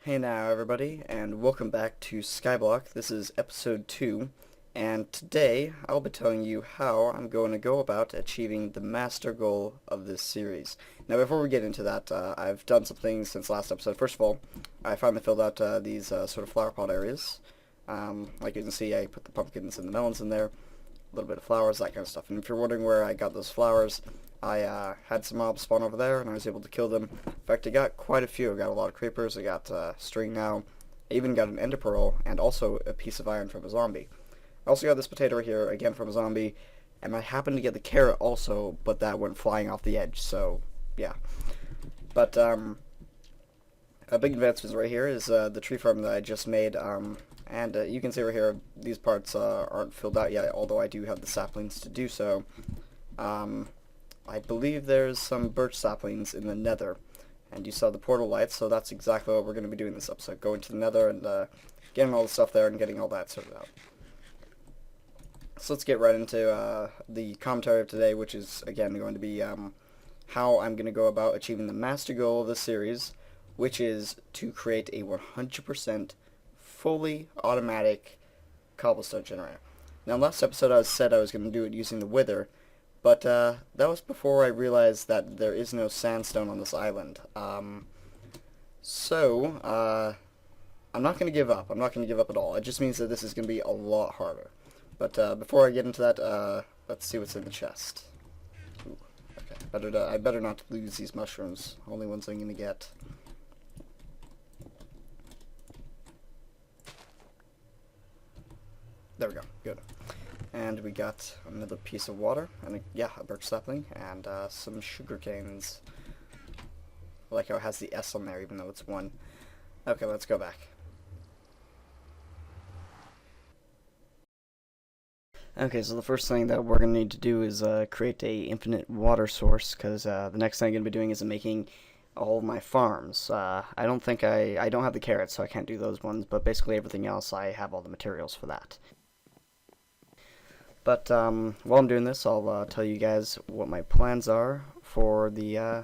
Hey now everybody, and welcome back to Skyblock. This is episode 2, and today I'll be telling you how I'm going to go about achieving the master goal of this series. Now before we get into that, I've done some things since last episode. First of all, I finally filled out these sort of flower pot areas. Like you can see, I put the pumpkins and the melons in there, a little bit of flowers, that kind of stuff. And if you're wondering where I got those flowers, I had some mobs spawn over there, and I was able to kill them. In fact, I got quite a few. I got a lot of creepers, I got string now, I even got an ender pearl, and also a piece of iron from a zombie. I also got this potato right here, again from a zombie, and I happened to get the carrot also, but that went flying off the edge, so, yeah. But, a big advancement right here is the tree farm that I just made, and you can see right here, these parts aren't filled out yet, although I do have the saplings to do so. I believe there's some birch saplings in the nether, and you saw the portal lights, so that's exactly what we're going to be doing this episode, going to the nether and getting all the stuff there and getting all that sorted out. So let's get right into the commentary of today, which is, again, going to be how I'm going to go about achieving the master goal of this series, which is to create a 100% fully automatic cobblestone generator. Now, last episode I said I was going to do it using the wither, but that was before I realized that there is no sandstone on this island. So I'm not going to give up. I'm not going to give up at all. It just means that this is going to be a lot harder. But before I get into that, let's see what's in the chest. Ooh, okay, I better not lose these mushrooms. Only ones I'm going to get. There we go. Good. And we got another piece of water, and a birch sapling, and some sugar canes. I like how it has the S on there, even though it's one. Okay, let's go back. Okay, so the first thing that we're going to need to do is create a infinite water source, because the next thing I'm going to be doing is making all of my farms. I don't have the carrots, so I can't do those ones, but basically everything else I have all the materials for that. But while I'm doing this, I'll tell you guys what my plans are for the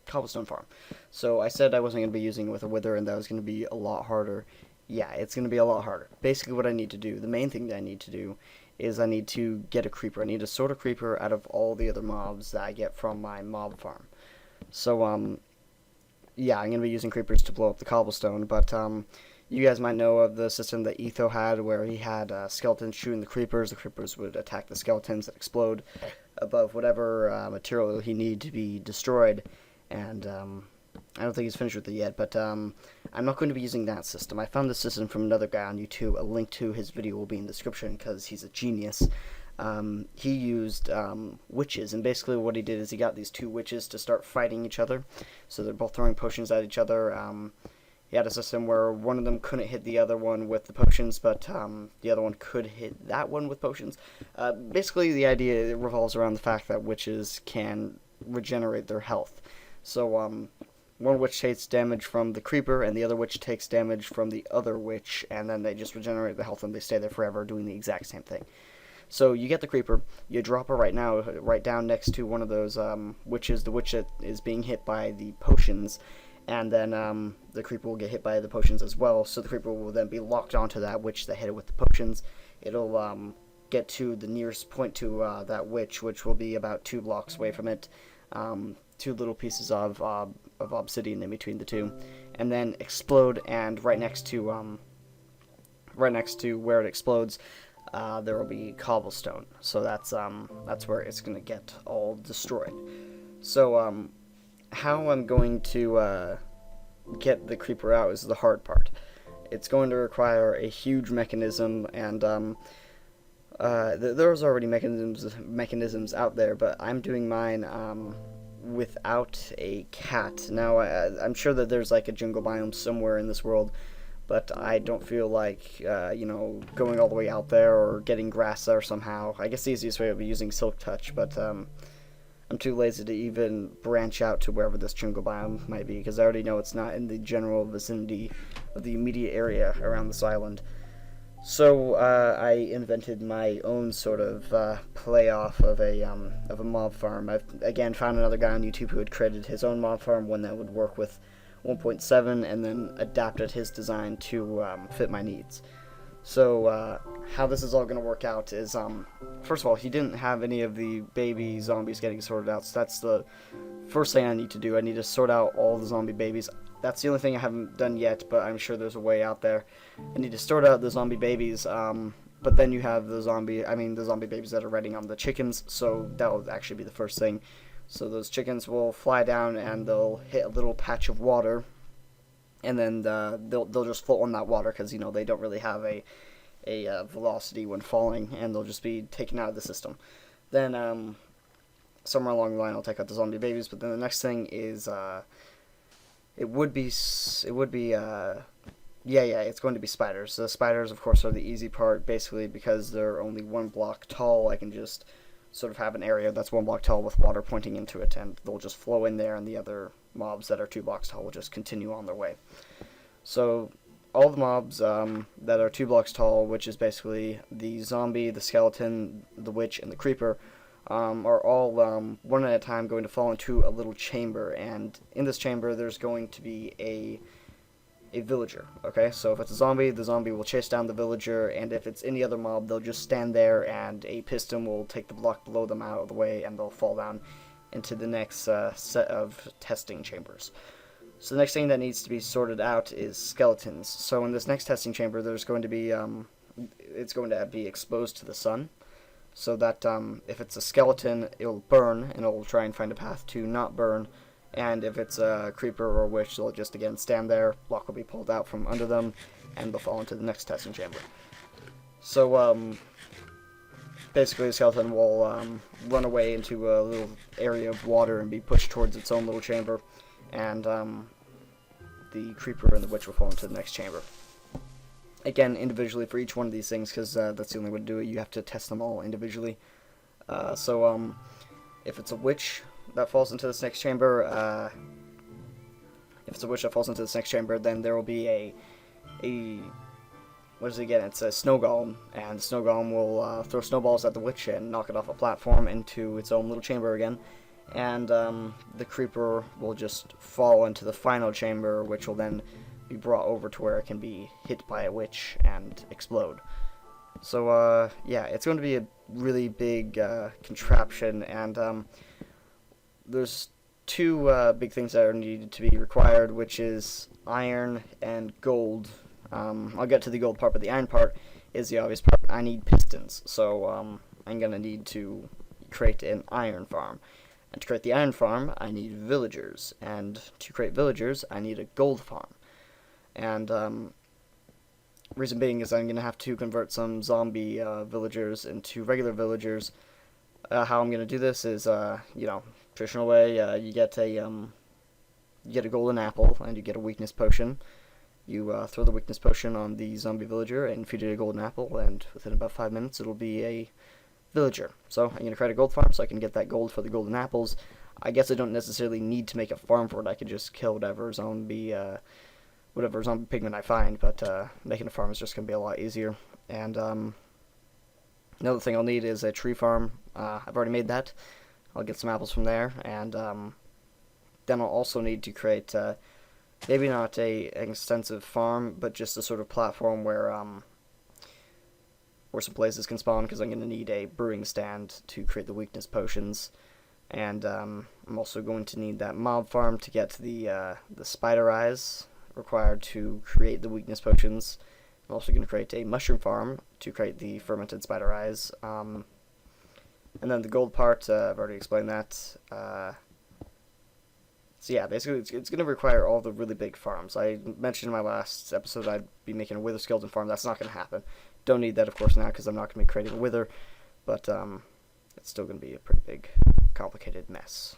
cobblestone farm. So I said I wasn't going to be using it with a wither and that was going to be a lot harder. Yeah, it's going to be a lot harder. Basically what I need to do, the main thing that I need to do, is I need to get a creeper. I need to sort a creeper out of all the other mobs that I get from my mob farm. So, yeah, I'm going to be using creepers to blow up the cobblestone, but you guys might know of the system that Etho had, where he had skeletons shooting the creepers would attack the skeletons that explode above whatever material he needed to be destroyed, and I don't think he's finished with it yet, but I'm not going to be using that system. I found this system from another guy on YouTube. A link to his video will be in the description, because he's a genius. He used witches, and basically what he did is he got these two witches to start fighting each other, so they're both throwing potions at each other. He had a system where one of them couldn't hit the other one with the potions, but the other one could hit that one with potions. Basically, the idea revolves around the fact that witches can regenerate their health. So, one witch takes damage from the creeper, and the other witch takes damage from the other witch, and then they just regenerate the health, and they stay there forever doing the exact same thing. So you get the creeper, you drop her right down next to one of those witches, the witch that is being hit by the potions, and then the creeper will get hit by the potions as well, so the creeper will then be locked onto that witch that hit it with the potions. It'll get to the nearest point to that witch, which will be about 2 blocks away from it, 2 little pieces of obsidian in between the two, and then explode, and right next to where it explodes, there will be cobblestone. So that's where it's going to get all destroyed. So how I'm going to get the creeper out is the hard part. It's going to require a huge mechanism, and there's already mechanisms out there, but I'm doing mine without a cat. Now, I'm sure that there's like a jungle biome somewhere in this world, but I don't feel like, going all the way out there or getting grass there somehow. I guess the easiest way would be using Silk Touch, but I'm too lazy to even branch out to wherever this jungle biome might be, because I already know it's not in the general vicinity of the immediate area around this island. So I invented my own sort of play off of a mob farm. I've again found another guy on YouTube who had created his own mob farm, one that would work with 1.7 and then adapted his design to fit my needs. So how this is all going to work out is, first of all, he didn't have any of the baby zombies getting sorted out, so that's the first thing I need to do. I need to sort out all the zombie babies. That's the only thing I haven't done yet, but I'm sure there's a way out there. I need to sort out the zombie babies, but then you have the zombie babies that are ready on the chickens, so that will actually be the first thing. So those chickens will fly down and they'll hit a little patch of water, and then they'll just float on that water because they don't really have a velocity when falling, and they'll just be taken out of the system. Then somewhere along the line I'll take out the zombie babies, but then the next thing is it's going to be spiders. The spiders, of course, are the easy part, basically because they're only 1 block tall. I can just sort of have an area that's 1 block tall with water pointing into it, and they'll just flow in there, and the other mobs that are 2 blocks tall will just continue on their way. So all the mobs that are 2 blocks tall, which is basically the zombie, the skeleton, the witch, and the creeper, are all one at a time going to fall into a little chamber, and in this chamber there's going to be a villager. Okay, so if it's a zombie, the zombie will chase down the villager, and if it's any other mob, they'll just stand there and a piston will take the block below them out of the way, and they'll fall down into the next set of testing chambers. So the next thing that needs to be sorted out is skeletons. So in this next testing chamber, there's going to be it's going to be exposed to the sun, so that if it's a skeleton, it'll burn, and it'll try and find a path to not burn. And if it's a creeper or a witch, they'll just again stand there, block will be pulled out from under them, and they'll fall into the next testing chamber. So basically the skeleton will run away into a little area of water and be pushed towards its own little chamber, and the creeper and the witch will fall into the next chamber. Again, individually for each one of these things, because that's the only way to do it. You have to test them all individually. So if it's a witch that falls into this next chamber, then there will be what is it again? It's a snow golem, and the snow golem will throw snowballs at the witch and knock it off a platform into its own little chamber again, and the creeper will just fall into the final chamber, which will then be brought over to where it can be hit by a witch and explode. So yeah, it's going to be a really big contraption, and there's 2 big things that are needed to be required, which is iron and gold. I'll get to the gold part, but the iron part is the obvious part. I need pistons, so I'm going to need to create an iron farm. And to create the iron farm, I need villagers. And to create villagers, I need a gold farm. And reason being is I'm going to have to convert some zombie villagers into regular villagers. How I'm going to do this is, traditional way. You get a golden apple, and you get a weakness potion. You throw the weakness potion on the zombie villager and feed it a golden apple, and within about 5 minutes it'll be a villager. So I'm going to create a gold farm so I can get that gold for the golden apples. I guess I don't necessarily need to make a farm for it. I could just kill whatever zombie pigment I find, but making a farm is just going to be a lot easier. And another thing I'll need is a tree farm. I've already made that. I'll get some apples from there, and then I'll also need to create maybe not an extensive farm, but just a sort of platform where some places can spawn, because I'm going to need a brewing stand to create the weakness potions, and I'm also going to need that mob farm to get the spider eyes required to create the weakness potions. I'm also going to create a mushroom farm to create the fermented spider eyes. And then the gold part, I've already explained that. So yeah, basically it's going to require all the really big farms. I mentioned in my last episode I'd be making a wither skeleton farm. That's not going to happen. Don't need that, of course, now, because I'm not going to be creating a wither. But it's still going to be a pretty big, complicated mess.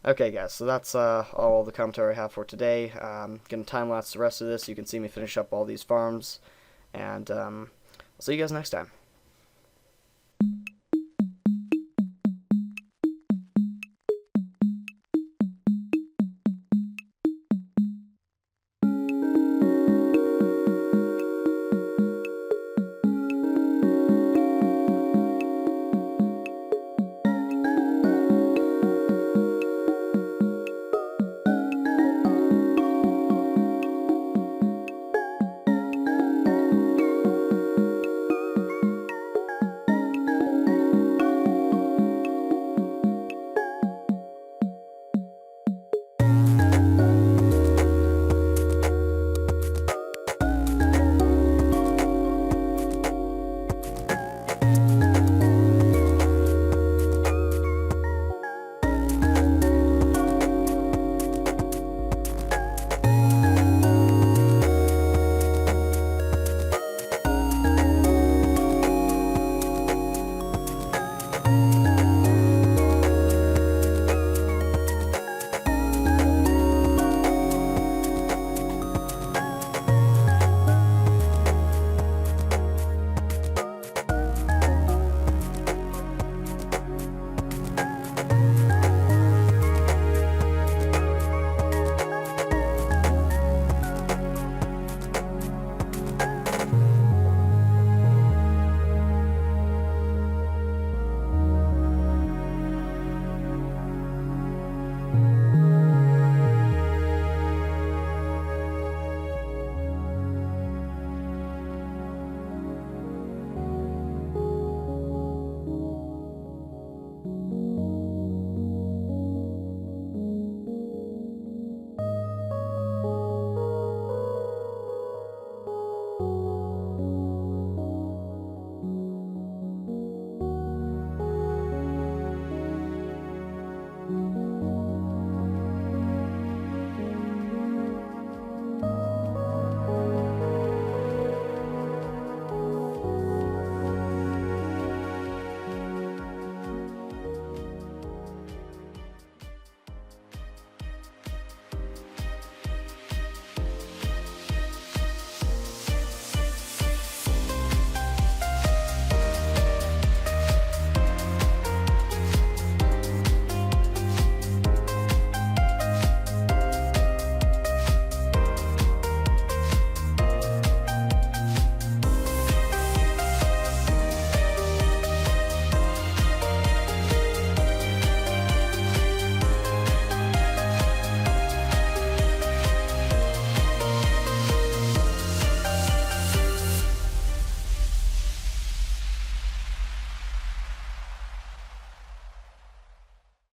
Okay, guys, so that's all the commentary I have for today. I'm going to time-lapse the rest of this so you can see me finish up all these farms. And I'll see you guys next time.